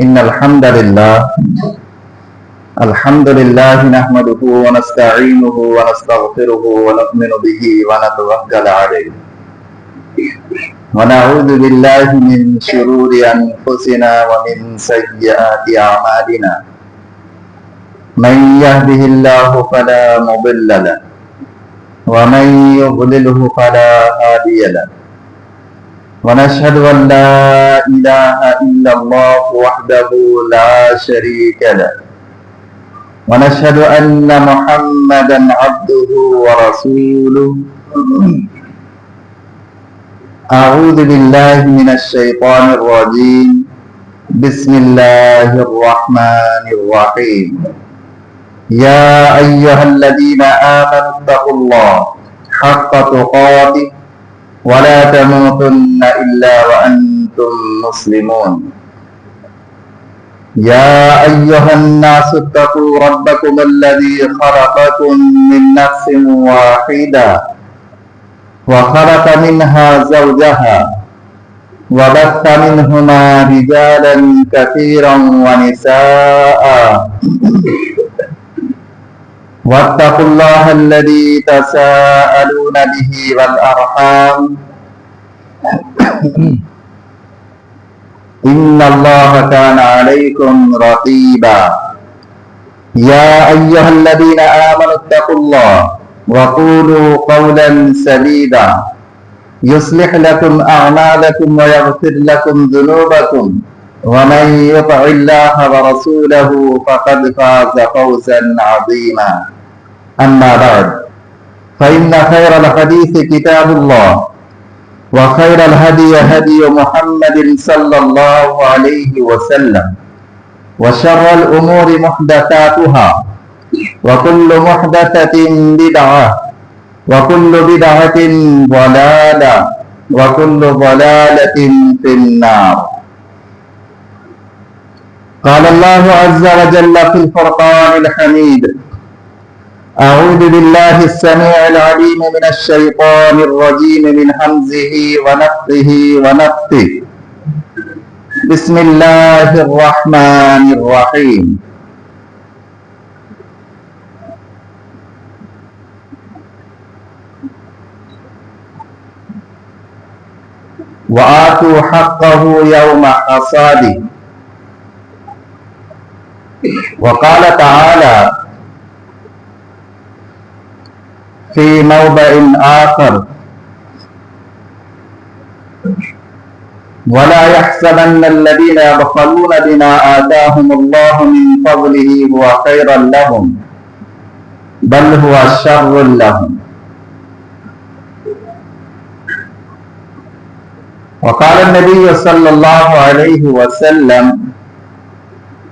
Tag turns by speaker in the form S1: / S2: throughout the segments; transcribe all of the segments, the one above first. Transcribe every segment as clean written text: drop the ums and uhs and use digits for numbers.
S1: إن الحمد لله نحمده ونستعينه ونستغفره ونؤمن به ونتوكل عليه ونعوذ بالله من شرور أنفسنا ومن سيئات أعمالنا من يهده الله فلا مضل له ومن يضلله فلا هادي له ونشهد أن لا إله إلا الله وحده لا شريك له ونشهد أن محمدا عبده ورسوله أعوذ بالله من الشيطان الرجيم بسم الله الرحمن الرحيم يا أيها الذين آمنوا اتقوا الله حق تقاته ولا تموتن إلا وأنتم مسلمون يا أيها الناس اتقوا ربكم الذي خلقكم من نفس واحدة وخلق منها زوجها وبث منهما رجالا كثيرا ونساء واتقوا الله الذي تساءلون به والأرحام إن الله كان عليكم رقيبا يا أيها الذين آمنوا اتقوا الله وقولوا قولا سديدا يصلح لكم أعمالكم ويغفر لكم ذنوبكم ومن يطع الله ورسوله فقد فاز فوزا عظيما أما بعد فإن خير الحديث كتاب الله وخير الهدي هدي محمد صلى الله عليه وسلم وشر الأمور محدثاتها وكل محدثة بدعة وكل بدعة ضلالة وكل ضلالة في النار. قال الله عز وجل في الفرقان الحميد أعوذ بالله السميع العليم من الشيطان الرجيم من همزه ونفخه ونفثه بسم الله الرحمن الرحيم وآتوا حقه يوم حصاده. وقال تعالى في موضع آخر ولا يحسبن الذين يبخلون بما آتاهم الله من فضله هو خيرا لهم بل هو شر لهم. وقال النبي صلى الله عليه وسلم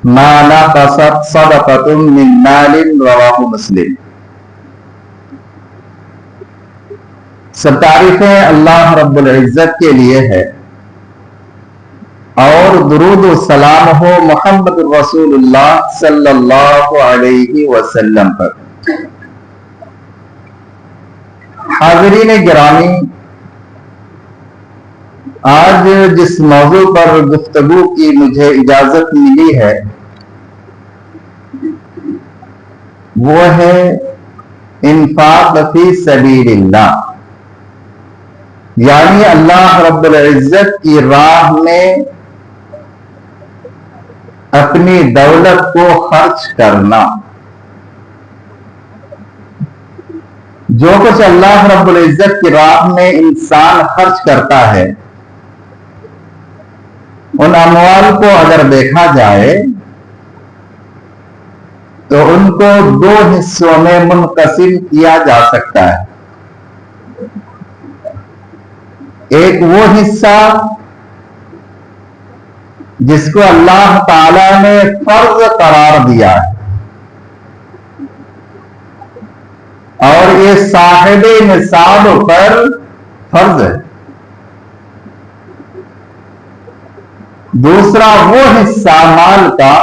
S1: ما نقصت صدقة من مال رواه مسلم. سب تعریفیں اللہ رب العزت کے لیے ہے اور درود و سلام ہو محمد رسول اللہ صلی اللہ علیہ وسلم پر. حاضرین گرامی، آج جس موضوع پر گفتگو کی مجھے اجازت ملی ہے وہ ہے انفاق فی سبیل اللہ، یعنی اللہ رب العزت کی راہ میں اپنی دولت کو خرچ کرنا. جو کچھ اللہ رب العزت کی راہ میں انسان خرچ کرتا ہے ان اموال کو اگر دیکھا جائے تو ان کو دو حصوں میں منقسم کیا جا سکتا ہے. ایک وہ حصہ جس کو اللہ تعالی نے فرض قرار دیا ہے اور یہ صاحب نصاب پر فرض ہے. دوسرا وہ حصہ مال کا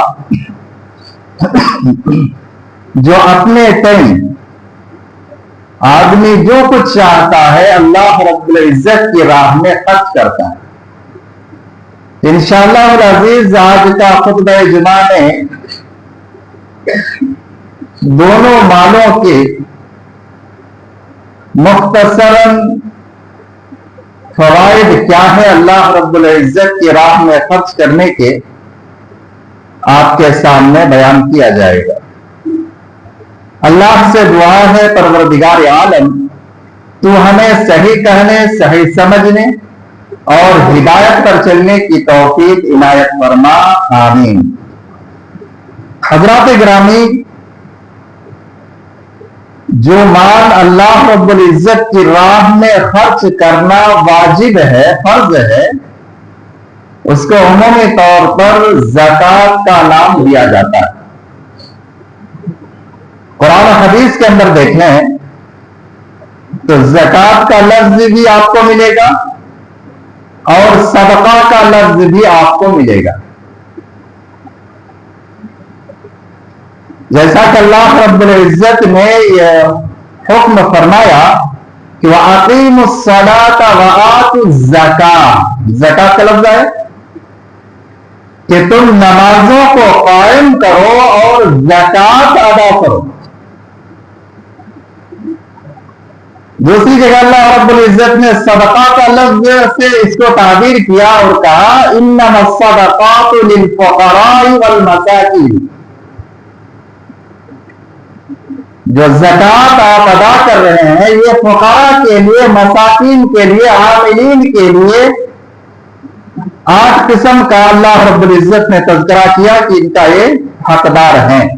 S1: جو اپنے ٹائم آدمی جو کچھ چاہتا ہے اللہ رب العزت کی راہ میں خرچ کرتا ہے. انشاءاللہ العزیز آج کا خطبہ جمعہ میں دونوں مالوں کے مختصراً فوائد کیا ہے اللہ رب العزت کی راہ میں خرچ کرنے کے آپ کے سامنے بیان کیا جائے گا۔ اللہ سے دعا ہے پروردگار عالم تو ہمیں صحیح کہنے، صحیح سمجھنے اور ہدایت پر چلنے کی توفیق عنایت فرما، آمین۔ حضرات گرامی، جو مال اللہ رب العزت کی راہ میں خرچ کرنا واجب ہے، فرض ہے، اس کو عمومی طور پر زکوٰۃ کا نام دیا جاتا ہے۔ قرآن و حدیث کے اندر دیکھیں تو زکوٰۃ کا لفظ بھی آپ کو ملے گا اور صدقہ کا لفظ بھی آپ کو ملے گا۔ جیسا کہ اللہ رب العزت نے یہ حکم فرمایا کہ وَأَقِيمُوا الصَّلَاةَ وَآتُوا الزَّكَاةَ، زکوٰۃ کا لفظ ہے کہ تم نمازوں کو قائم کرو اور زکوٰۃ ادا کرو۔ دوسری جگہ اللہ رب العزت نے صدقہ کا لفظ سے اس کو تعبیر کیا اور کہا انما الصدقات للفقراء والمساکین، جو زکوٰۃ آپ ادا کر رہے ہیں یہ فقراء کے لیے، مساکین کے لیے، عاملین کے لیے 8 قسم کا اللہ رب العزت نے تذکرہ کیا کہ ان کا یہ حقدار ہیں۔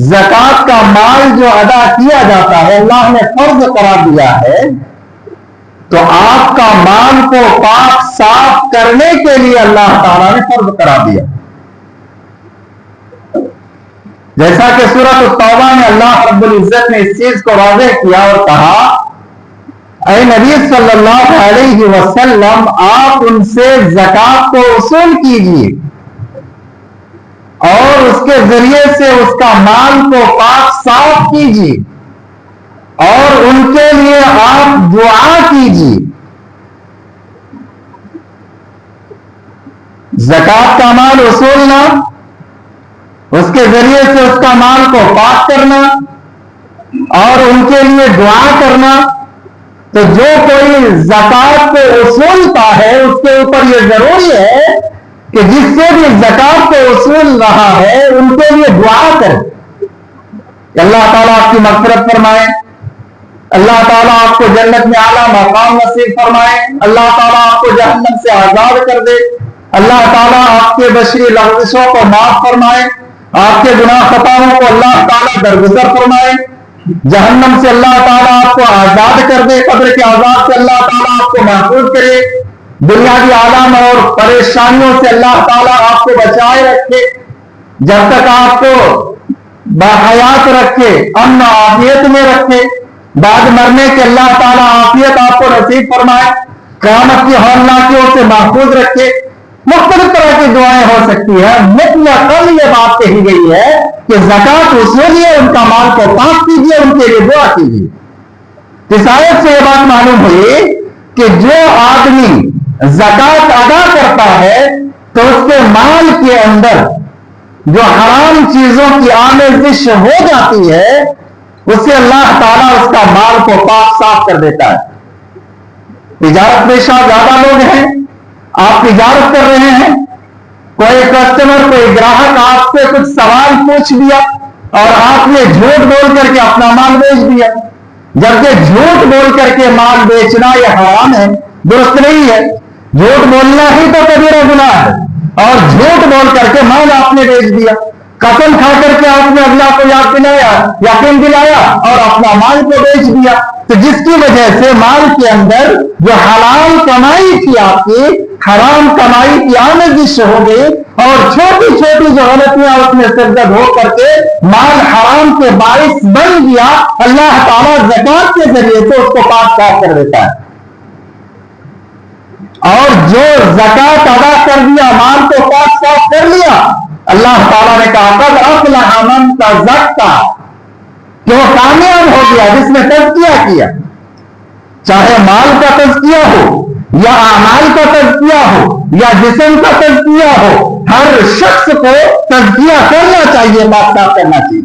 S1: زکوٰۃ کا مال جو ادا کیا جاتا ہے اللہ نے فرض قرار دیا ہے، تو آپ کا مال کو پاک صاف کرنے کے لیے اللہ تعالیٰ نے فرض قرار دیا۔ جیسا کہ سورۃ التوبہ میں اللہ رب العزت نے اس چیز کو واضح کیا اور کہا اے نبی صلی اللہ علیہ وسلم آپ ان سے زکوٰۃ کو وصول کیجیے اور اس کے ذریعے سے اس کا مال کو پاک صاف کیجیے اور ان کے لیے آپ دعا کیجیے۔ زکوٰۃ کا مال وصولنا، اس کے ذریعے سے اس کا مال کو پاک کرنا اور ان کے لیے دعا کرنا، تو جو کوئی زکوٰۃ کو وصولتا ہے اس کے اوپر یہ ضروری ہے کہ جس سے بھی زکوٰۃ کو وصول رہا ہے ان کے لیے دعا کرے کہ اللہ تعالیٰ آپ کی مغفرت فرمائے، اللہ تعالیٰ آپ کو جنت میں اعلیٰ مقام نصیب فرمائے، اللہ تعالیٰ آپ کو جہنم سے آزاد کر دے، اللہ تعالیٰ آپ کے بشری لغزشوں کو معاف فرمائے، آپ کے گناہ خطاؤں کو اللہ تعالیٰ درگزر فرمائے، جہنم سے اللہ تعالیٰ آپ کو آزاد کر دے، قبر کے عذاب سے اللہ تعالیٰ آپ کو محفوظ کرے، بنیادی عالم اور پریشانیوں سے اللہ تعالیٰ آپ کو بچائے رکھے، جب تک آپ کو باحیات رکھے، امن و عافیت میں رکھے، بعد مرنے کے اللہ تعالیٰ عافیت آپ کو نصیب فرمائے، قیامت کی ہولناکیوں سے محفوظ رکھے۔ مختلف طرح کی دعائیں ہو سکتی ہیں، مطلقاً یہ بات کہی گئی ہے کہ زکوٰۃ وصولیے، ان کا مال کو پاک کیجیے، ان کے لیے دعا کیجیے۔ اس آیت سے یہ بات معلوم ہوئی کہ جو آدمی زکوٰۃ ادا کرتا ہے تو اس کے مال کے اندر جو حرام چیزوں کی آمیزش ہو جاتی ہے اس سے اللہ تعالیٰ اس کا مال کو پاک صاف کر دیتا ہے۔ تجارت پیشہ زیادہ لوگ ہیں، آپ تجارت کر رہے ہیں، کوئی کسٹمر، کوئی گراہک آپ سے کچھ سوال پوچھ لیا اور آپ نے جھوٹ بول کر کے اپنا مال بیچ دیا، جبکہ جھوٹ بول کر کے مال بیچنا یہ حرام ہے، درست نہیں ہے۔ جھوٹ بولنا ہی تو کبیرہ گناہ ہے اور جھوٹ بول کر کے مال آپ نے بیچ دیا، قسم کھا کر کے آپ نے اللہ کو یاد دلایا، یقین دلایا اور اپنا مال کو بیچ دیا، تو جس کی وجہ سے مال کے اندر جو حلال کمائی تھی آپ کی، حرام کمائی کی آمیزش ہو گئی اور چھوٹی چھوٹی جو غلطیاں اس میں سرزد ہو کر کے مال حرام کے باعث بن گیا۔ اللہ تعالیٰ زکوٰۃ کے ذریعے سے اس کو پاک صاف کر دیتا ہے، اور جو زکوٰۃ ادا کر دیا، مال کو پاک صاف کر لیا، اللہ تعالیٰ نے کہا قد افلح من تزکیٰ، کہ وہ کامیاب ہو گیا جس نے تزکیہ کیا۔ چاہے مال کا تزکیہ ہو، یا اعمال کا تزکیہ ہو یا جسم کا تزکیہ ہو، ہر شخص کو تزکیہ کرنا چاہیے، پاک صاف کرنا چاہیے۔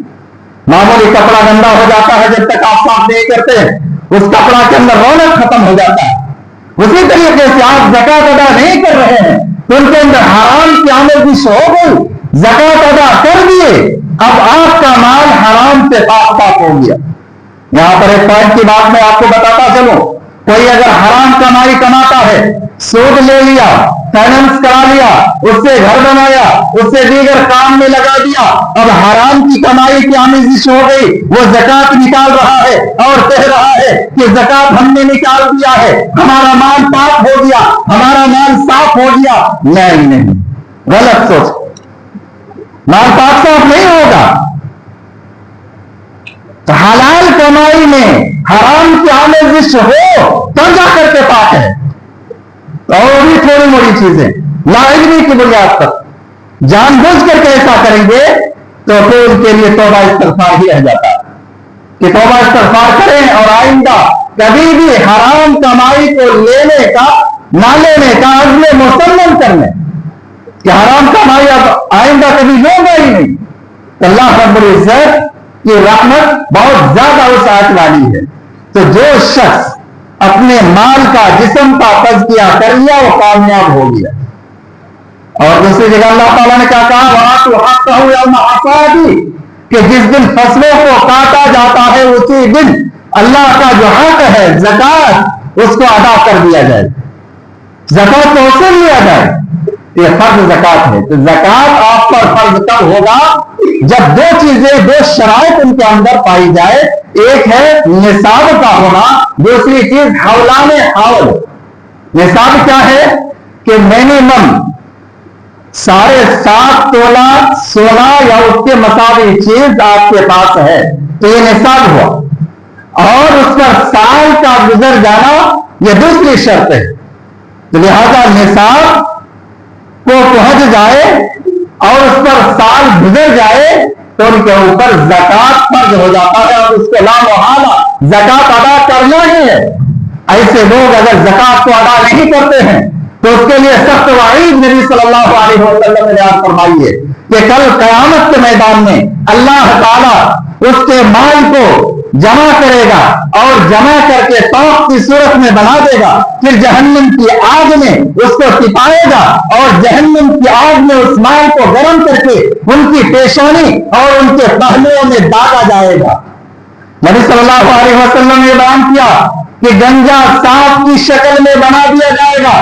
S1: معمولی کپڑا گندا ہو جاتا ہے، جب تک آپ صاف نہیں کرتے اس کپڑا کے اندر رونق ختم ہو جاتا ہے۔ اسی طریقے سے آپ زکات ادا نہیں کر رہے ہیں تو ان کے اندر حرام کی آمیزش ہو گئی، زکات ادا کر دیے، اب آپ کا مال حرام سے پاک صاف ہو گیا۔ یہاں پر ایک پوائنٹ کی بات میں آپ کو بتاتا چلوں، کوئی اگر حرام کمائی کماتا ہے، سود لے لیا، فائنانس کرا لیا، اس سے گھر بنایا، اس سے دیگر کام میں لگا دیا، اب حرام کی کمائی کی آمیزش ہو گئی، وہ زکات نکال رہا ہے اور کہہ رہا ہے کہ زکات ہم نے نکال دیا ہے، ہمارا مال پاک ہو گیا، ہمارا مال صاف ہو گیا۔ نہیں، غلط سوچ، مال پاک صاف نہیں ہوگا۔ حلال کمائی میں حرام کی آمیزش ہو تو جا کر کے پاک ہے، اور بھی تھوڑی موڑی چیزیں لا علمی کی بنیاد پر جان بوجھ کر کے ایسا کریں گے تو پھر ان کے لیے توبہ استغفار ہی رہ جاتا ہے کہ توبہ استغفار کریں اور آئندہ کبھی بھی حرام کمائی کو لینے کا نہ لینے کا عزم مسلم کر لیں کہ حرام کمائی اب آئندہ کبھی ہوگا ہی نہیں۔ اللہ رب العزت کی رحمت بہت زیادہ وسعت والی ہے۔ تو جو شخص اپنے مال کا جسم کا تزکیہ کر لیا وہ کامیاب ہو گیا۔ اور دوسری جگہ اللہ تعالیٰ نے کیا کہا، وَآتُوا حَقَّهُ يَوْمَ حَصَادِهِ، کہ جس دن فصلوں کو کاٹا جاتا ہے اسی دن اللہ کا جو حق ہے زکات اس کو ادا کر دیا جائے، زکات کو وصول لیا جائے۔ یہ فرض زکات ہے۔ تو زکات آپ پر فرض کب ہوگا؟ جب دو چیزیں، دو شرائط ان کے اندر پائی جائے، ایک ہے نصاب کا ہونا، دوسری چیز حولان حول۔ نصاب کیا ہے کہ منیمم 7.5 تولہ سونا یا اس کے مساوی چیز آپ کے پاس ہے تو یہ نصاب ہوا، اور اس پر سال کا گزر جانا یہ دوسری شرط ہے۔ تو لہذا نصاب کو پہنچ جائے اور اس پر سال گزر جائے تو ان کے اوپر زکات فرض ہو جاتا ہے اور اس کو لا محالہ زکات ادا کرنا ہی ہے۔ ایسے لوگ اگر زکات کو ادا نہیں کرتے ہیں تو اس کے لیے سخت وعید نبی صلی اللہ علیہ وسلم نے بیان فرمائی ہے کہ کل قیامت کے میدان میں اللہ تعالیٰ اس کے مال کو جمع کرے گا اور جمع کر کے توق کی صورت میں بنا دے گا، پھر جہنم کی آگ میں اس کو تپائے گا اور جہنم کی آگ میں اس مال کو گرم کر کے ان کی پیشانی اور ان کے پہلوؤں میں داغا جائے گا۔ نبی صلی اللہ علیہ وسلم نے بیان کیا کہ گنجا سانپ کی شکل میں بنا دیا جائے گا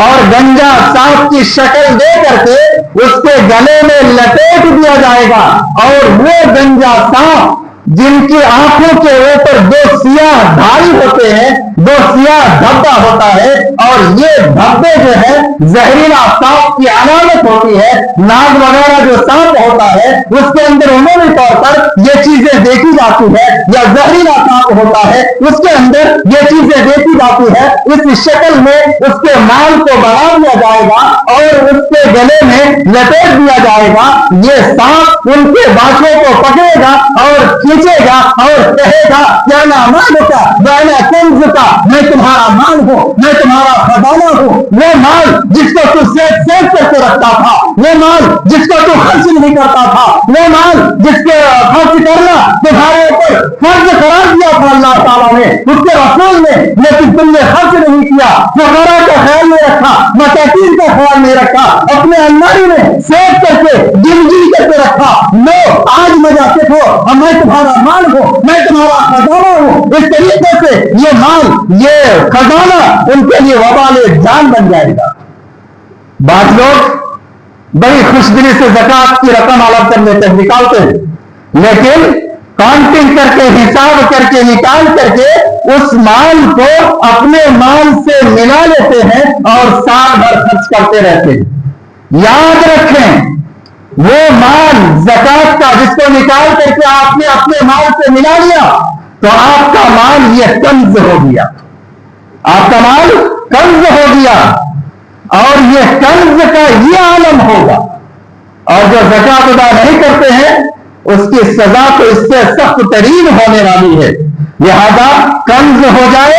S1: اور گنجا سانپ کی شکل دے کر کے اس کے گلے میں لپیٹ دیا جائے گا، اور وہ گنجا سانپ جن کی آنکھوں کے اوپر دو سیاہ دھاری ہوتے ہیں، دو سیاہ دھبا ہوتا ہے، اور یہ دھبے جو ہے زہریلا سانپ کی علامت ہوتی ہے۔ ناگ وغیرہ جو سانپ ہوتا ہے اس کے اندر عمومی طور پر یہ چیزیں دیکھی جاتی ہے، یا زہریلا سانپ ہوتا ہے اس کے اندر یہ چیزیں دیکھی جاتی ہے۔ اس شکل میں اس کے مال کو بنا دیا جائے گا اور اس کے گلے میں لپیٹ دیا جائے گا۔ یہ سانپ ان کے بازوؤں کو پکڑے گا اور کھینچے گا اور کہے گا کیا مال کا بینا کنز کا، میں تمہارا مال ہوں، میں تمہارا خزانہ ہوں۔ وہ مال جس کو تو سیف کر کے رکھتا تھا، وہ مال جس کو تو خرچ نہیں کرتا تھا، وہ مال جس کے خرچ کرنا تمہارے اوپر فرض قرار دیا تھا اللہ تعالیٰ نے، اس کے رسول نے، لیکن تم نے خرچ نہیں کیا، فقراء کا خیال نہیں رکھا، مساکین کا خیال نہیں رکھا، اپنے الماری میں سیف کر کے گنجی کر کے رکھا۔ لو آج مزہ سکھو، میں تمہارا مال ہوں، میں تمہارا خزانہ ہوں۔ اس طریقے سے یہ مال، یہ خزانہ ان کے لیے وبال جان بن جائے گا۔ بعض لوگ بڑی خوش دلی سے زکات کی رقم الگ کر لیتے ہیں، نکالتے ہیں، لیکن کاؤنٹنگ کر کے حساب کر کے نکال کر کے اس مال کو اپنے مال سے ملا لیتے ہیں اور سال بھر خرچ کرتے رہتے ہیں۔ یاد رکھیں وہ مال زکات کا جس کو نکال کر کے آپ نے اپنے مال سے ملا لیا تو آپ کا مال یہ کنز ہو گیا، آپ کا مال کنز ہو گیا، اور یہ کنز کا یہ عالم ہوگا۔ اور جو زکات ادا نہیں کرتے ہیں اس کی سزا تو اس سے سخت ترین ہونے والی ہے۔ لہذا کنز ہو جائے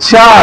S1: 4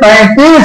S1: 35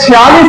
S1: 46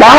S1: 4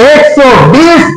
S1: 120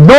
S1: 2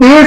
S1: 30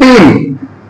S1: 3,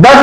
S1: 10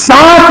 S1: 7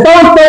S1: 100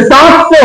S1: 700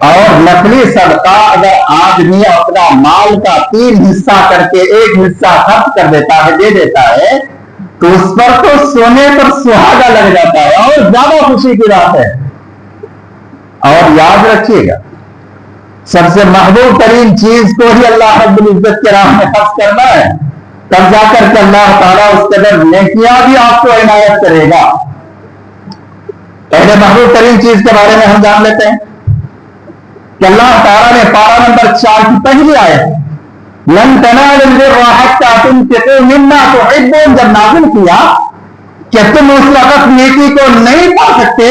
S1: اور نقلی صدقہ اگر آدمی اپنا مال کا 3 حصہ کر کے 1 حصہ خرچ کر دیتا ہے، دے دیتا ہے، تو اس پر تو سونے پر سہاگا لگ جاتا ہے اور زیادہ خوشی کی بات ہے۔ اور یاد رکھیے گا، سب سے محبوب ترین چیز کو ہی اللہ رب العزت کے راہ میں خرچ کرنا ہے، تب جا کر کے اللہ تعالیٰ اس قدر نیکیاں بھی آپ کو عنایت کرے گا۔ پہلے محبوب ترین چیز کے بارے میں ہم جان لیتے ہیں کہ اللہ تعالیٰ نے پارہ نمبر 4 کی پہلی آیت لن تنالوا البر حتى تنفقوا مما تحبون جب نازل کیا کہ تم اس وقت نیکی کو نہیں پا سکتے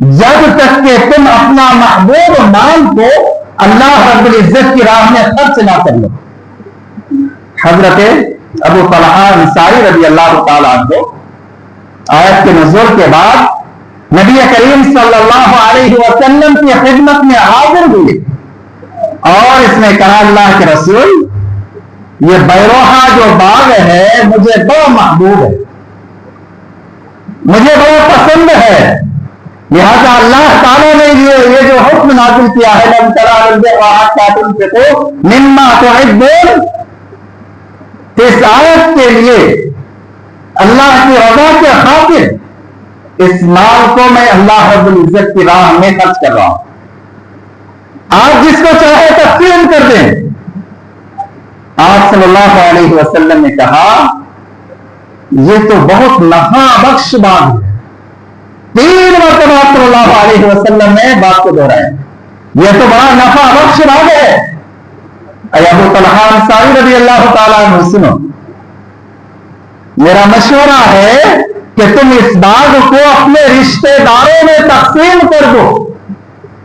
S1: جب تک کہ تم اپنا محبوب مال کو اللہ رب العزت کی راہ میں خرچ نہ کر لو۔ حضرت ابو طلحہ انصاری رضی اللہ تعالیٰ عنہ آیت کے نزول کے بعد نبی کریم صلی اللہ علیہ وسلم کی خدمت میں حاضر ہوئے اور اس نے کہا اللہ کے رسول، یہ بیروحہ جو باغ ہے مجھے بڑا محبوب ہے، مجھے بڑا پسند ہے، لہذا اللہ تعالیٰ نے یہ جو حکم نازل کیا ہے لن تنالوا البر حتى تنفقوا مما تحبون، اس آیت کے لیے اللہ کی رضا کے خاطر اس مال کو میں اللہ رب العزت کی راہ میں خرچ کر رہا ہوں۔ آپ جس کو چاہے تقسیم کر دیں۔ آپ صلی اللہ علیہ وسلم نے کہا یہ تو بہت نفع بخش بات ہے۔ 3 مرتبہ صلی اللہ علیہ وسلم نے بات کو دہرایا، یہ تو بڑا نفع بخش بات ہے۔ اے ابو طلحہ انصاری رضی اللہ تعالیٰ عنہ سنو، میرا مشورہ ہے کہ تم اس باغ کو اپنے رشتہ داروں میں تقسیم کر دو،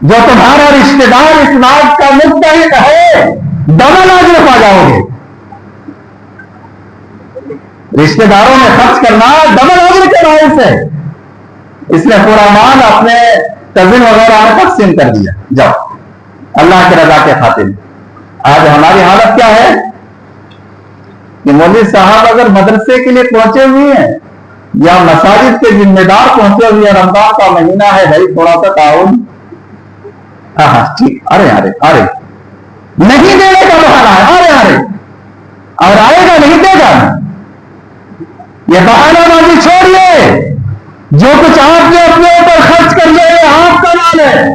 S1: جو تمہارا رشتہ دار اس باغ کا مستحق ہے ڈبل اجر پا جاؤ گے۔ رشتہ داروں میں خرچ کرنا ڈبل اجر کے باعث ہے۔ اس نے پورا مال اپنے کزن وغیرہ میں تقسیم کر دیا، جاؤ اللہ کی رضا کے خاطر۔ آج ہماری حالت کیا ہے کہ مولوی صاحب اگر مدرسے کے لیے پہنچے ہوئے ہیں یا مساجد کے ذمہ دار پہنچے ہوئے ہیں، رمضان کا مہینہ ہے بھائی تھوڑا سا تعاون، ہاں ٹھیک، ارے نہیں دینے کا بہانہ ہے، ارے اور آئے گا نہیں دے گا، یہ بہانہ بازی چھوڑیے۔ جو کچھ آپ نے اپنے اوپر خرچ کر لیا یہ آپ کا مال ہے،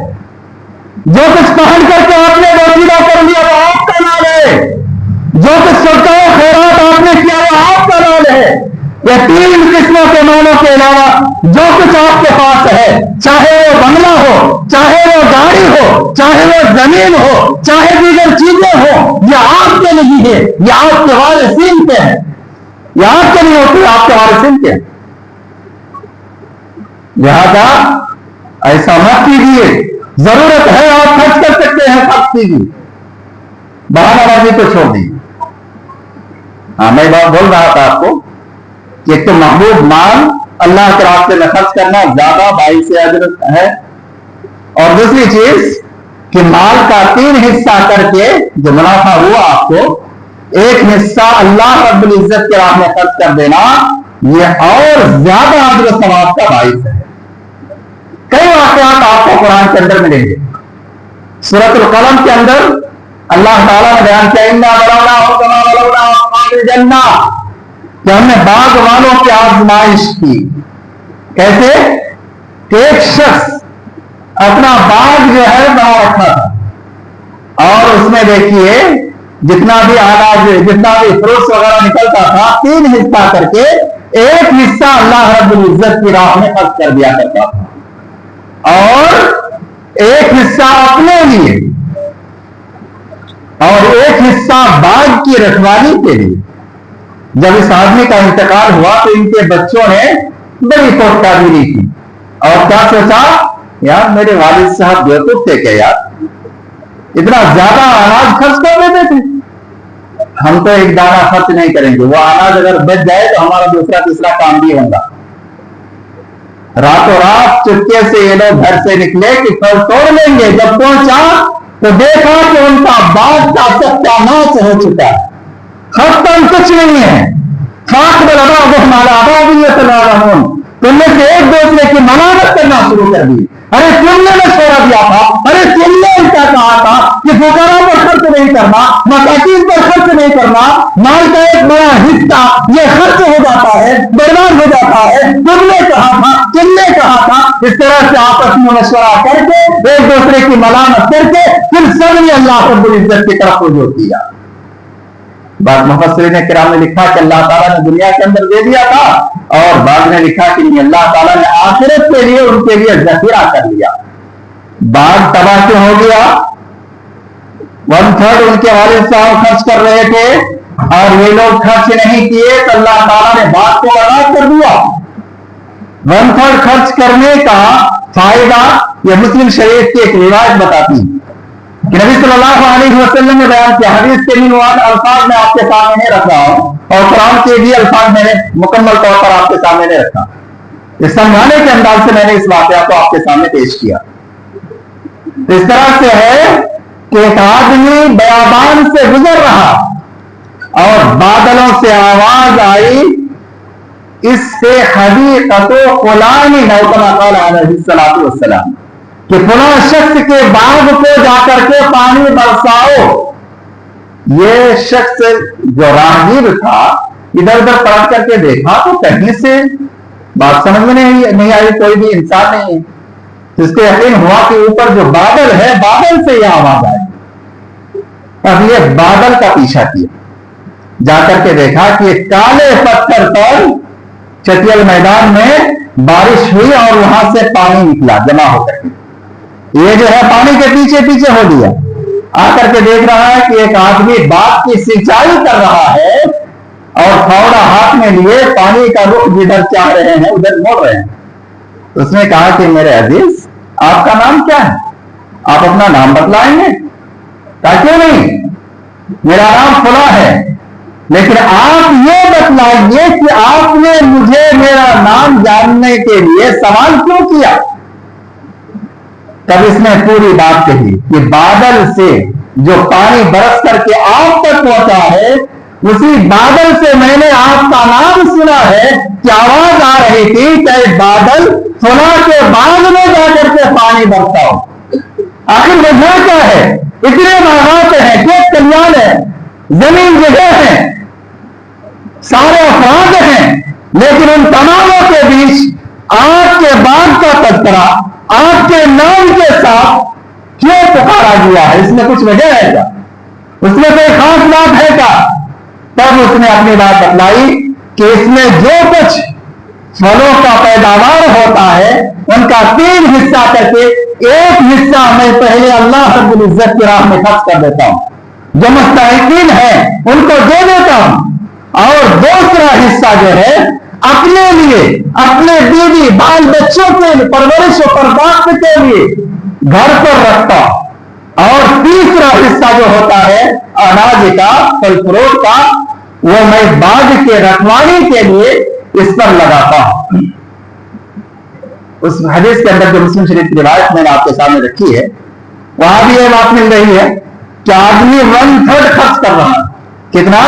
S1: جو کچھ پہن کر کے آپ نے وسیلہ کر لیا وہ آپ کا مال ہے، جو کچھ صدقہ و خیرات آپ نے کیا وہ آپ کا مال ہے۔ یہ 3 قسموں کے مالوں کے علاوہ جو کچھ آپ کے پاس ہے، چاہے وہ بنگلہ ہو، چاہے وہ گاڑی ہو، چاہے وہ زمین ہو، چاہے دیگر چیزیں ہو، یہ آپ کے نہیں ہے، یہ آپ کے وارثین کے ہیں، یہ آپ کے نہیں ہوتی، آپ کے وارثین کے ہیں۔ لہذا ایسا مت کیجیے، ضرورت ہے آپ خرچ کر سکتے ہیں، خرچ کیجیے، بہانہ بازی کو چھوڑ دیجیے۔ ہاں میں بات بول رہا تھا آپ کو کہ ایک تو محبوب مال اللہ کے راستے میں خرچ کرنا زیادہ باعث اجر ہے، اور دوسری چیز کہ مال کا 3 حصہ کر کے جو منافع ہوا آپ کو 1 حصہ اللہ رب العزت کے راہ میں خرچ کر دینا، یہ اور زیادہ اجر و ثواب کا باعث ہے۔ کئی واقعات آپ کو قرآن کے اندر ملیں گے۔ سورۃ القلم کے اندر اللہ تعالیٰ نے بیان کیا اِنَّا بَلَوْنَاهُمْ كَمَا بَلَوْنَا أَصْحَابَ الْجَنَّةِ کہ ہم نے باغ والوں کی آزمائش کی۔ کیسے کہ ایک شخص اپنا باغ جو ہے بنا رکھا تھا اور اس میں دیکھیے جتنا بھی اناج جتنا بھی فروٹس وغیرہ نکلتا تھا 3 حصہ کر کے 1 حصہ اللہ رب العزت کی راہ میں خرچ کر دیا کرتا تھا اور 1 حصہ اپنے لیے اور 1 حصہ باغ کی رکھوالی کے لیے۔ جب اس آدمی کا انتقال ہوا تو ان کے بچوں نے بڑی پوٹکاری کی اور کیا سوچا، یار میرے والد صاحب بیوقوف تھے کیا یار، اتنا زیادہ اناج خرچ کر دیتے تھے، ہم تو ایک دانہ خرچ نہیں کریں گے، وہ اناج اگر بچ جائے تو ہمارا دوسرا تیسرا کام بھی ہوگا۔ راتوں رات چپکے سے یہ لوگ گھر سے نکلے کہ پھل توڑ لیں گے، جب پہنچا تو دیکھا کہ ان کا باغ کا ستیہ ناش ہو چکا ہے، ختم کچھ نہیں ہے۔ تم نے سے ایک دوسرے کی ملامت کرنا شروع کر دی، ارے تم نے چھوڑا دیا تھا، ارے تم نے کرنا, مساکین پر خرچ نہیں کرنا, مال کا ایک بڑا حصہ یہ خرچ ہو جاتا ہے, برباد ہو جاتا ہے. تم نے کہا تھا, تم نے کہا تھا. اس طرح سے آپس میں مشورہ کر کے ایک دوسرے کی ملامت کر کے پھر سب نے اللہ رب العزت کی طرف رجوع کیا. بعض مفسرین کرام نے لکھا کہ اللہ تعالیٰ نے دنیا کے اندر دے دیا تھا, اور بعض نے لکھا کہ اللہ تعالیٰ نے آخرت کے لیے ان کے لیے ذخیرہ کر لیا. باغ تباہ کیوں ہو گیا؟ 1/3 ان کے والد صاحب خرچ کر رہے تھے اور یہ لوگ خرچ نہیں کیے تو اللہ تعالیٰ نے باغ کو برباد کر دیا. 1/3 خرچ کرنے کا فائدہ یہ مسلم شریف کی ایک روایت بتاتی ہے کہ نبی صلی اللہ علیہ وسلم نے بیان کیا. حدیث کے الفاظ میں آپ کے سامنے نہیں رکھ رہا ہوں, اور قرآن کے بھی الفاظ میں نے مکمل طور پر آپ کے سامنے نہیں رکھا. اس سمجھانے کے انداز سے میں نے اس واقعہ کو آپ کے سامنے پیش کیا. اس طرح سے ہے کہ ایک آدمی بیابان سے گزر رہا اور بادلوں سے آواز آئی, اس سے حدیقت فلان او کما قال علیہ الصلوۃ والسلام, کہ فلاں شخص کے باغ کو جا کر کے پانی برساؤ. یہ شخص جو راہگیر تھا ادھر ادھر پلٹ کر کے دیکھا تو کہیں سے بات سمجھ میں نہیں آئی, کوئی بھی انسان نہیں ہے. اس کو یقین ہوا کہ اوپر جو بادل ہے بادل سے یہ آواز آئی. اب یہ بادل کا پیچھا کیا, جا کر کے دیکھا کہ کالے پتھر پر چٹیل میدان میں بارش ہوئی اور وہاں سے پانی نکلا جمع ہو کر کے. یہ جو ہے پانی کے پیچھے پیچھے ہو گیا. آ کر کے دیکھ رہا ہے کہ ایک آدمی باغ کی سینچائی کر رہا ہے اور پھاوڑا ہاتھ میں لیے پانی کا رخ جدھر چاہ رہے ہیں ادھر موڑ رہے ہیں. اس نے کہا کہ میرے عزیز آپ کا نام کیا ہے؟ آپ اپنا نام بتلائیں گے؟ کہا کیوں نہیں, میرا نام فلاں ہے, لیکن آپ یہ بتلائیے کہ آپ نے مجھے میرا نام جاننے کے لیے سوال کیوں کیا. تب اس نے پوری بات کہی کہ بادل سے جو پانی برس کر کے آپ تک پہنچا ہے, اسی بادل سے میں نے آپ کا نام سنا ہے کہ آواز آ رہی تھی کہ بادل فلاں کے باغ میں جا کر کے پانی برسا ہو. آخر وجہ کیا ہے؟ اتنے باغات ہیں, کھیت کلیان ہے, زمین جگہ ہے, سارے افراد ہیں, لیکن ان تماموں کے بیچ آپ کے باغ کا تذکرہ آپ کے نام کے ساتھ کیوں پکارا گیا ہے؟ اس میں کچھ وجہ ہے کیا؟ اس میں کوئی خاص بات ہے کیا؟ تب اس نے اپنی بات بتلائی کہ اس میں جو کچھ پھلوں کا پیداوار ہوتا ہے ان کا 3 حصہ کر کے 1 حصہ میں پہلے اللہ رب العزت کی راہ میں خرچ کر دیتا ہوں, جو مستحقین ہیں ان کو دے دیتا ہوں, اور دوسرا حصہ جو ہے اپنے لیے, اپنے بیوی بال بچوں کے پرورش و پرداخت کے لیے گھر پر رکھتا, اور تیسرا حصہ جو ہوتا ہے اناج کا, پھل فروٹ کا, وہ میں باغ کے رکھوالی کے لیے اس پر لگاتا ہوں. اس حدیث کے اندر جو مسلم شریف کی روایت میں نے آپ کے سامنے رکھی ہے, وہاں بھی یہ بات مل رہی ہے کہ آدمی 1/3 خرچ کر رہا. کتنا؟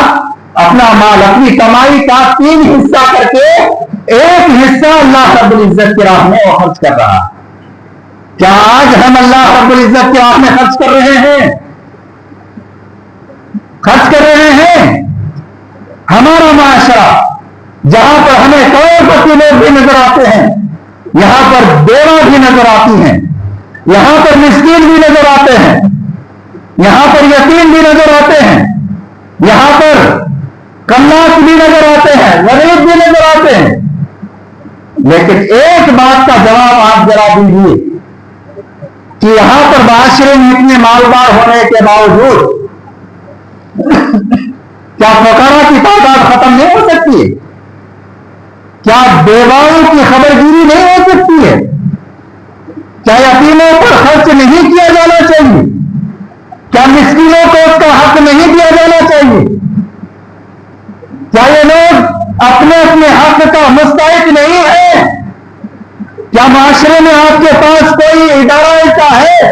S1: اپنا مال, اپنی کمائی کا 3 حصہ کر کے 1 حصہ اللہ رب العزت کی راہ میں وہ خرچ کر رہا. کیا آج ہم اللہ رب العزت کی راہ میں خرچ کر رہے ہیں؟ خرچ کر رہے ہیں. ہمارا معاشرہ جہاں پر ہمیں کروڑپتی لوگ بھی نظر آتے ہیں, یہاں پر بیوہ بھی نظر آتی ہیں, یہاں پر مسکین بھی نظر آتے ہیں, یہاں پر یتیم بھی نظر آتے ہیں, یہاں پر کملاس بھی نظر آتے ہیں, غریب بھی نظر آتے ہیں. لیکن ایک بات کا جواب آپ ذرا دیجیے کہ یہاں پر معاشرے میں اتنے مالدار ہونے کے باوجود کیا فقراء کی تعداد ختم نہیں ہو سکتی ہے؟ کیا بیواؤں کی خبرگیری نہیں ہو سکتی ہے؟ کیا یتیموں پر خرچ نہیں کیا جانا چاہیے؟ کیا مسکینوں کو اس کا حق نہیں دیا جانا چاہیے؟ کیا یہ لوگ اپنے اپنے حق کا مستحق نہیں ہے؟ کیا معاشرے میں آپ کے پاس کوئی ادارہ ایسا ہے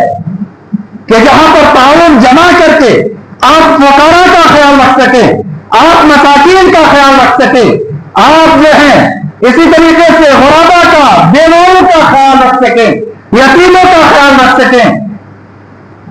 S1: کہ جہاں پر تعاون جمع کر کے آپ فقراء کا خیال رکھ سکیں, آپ مساکین کا خیال رکھ سکیں, آپ جو ہیں اسی طریقے سے غربا کا, بیواؤں کا خیال رکھ سکیں, یتیموں کا خیال رکھ سکیں؟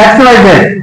S1: XYZ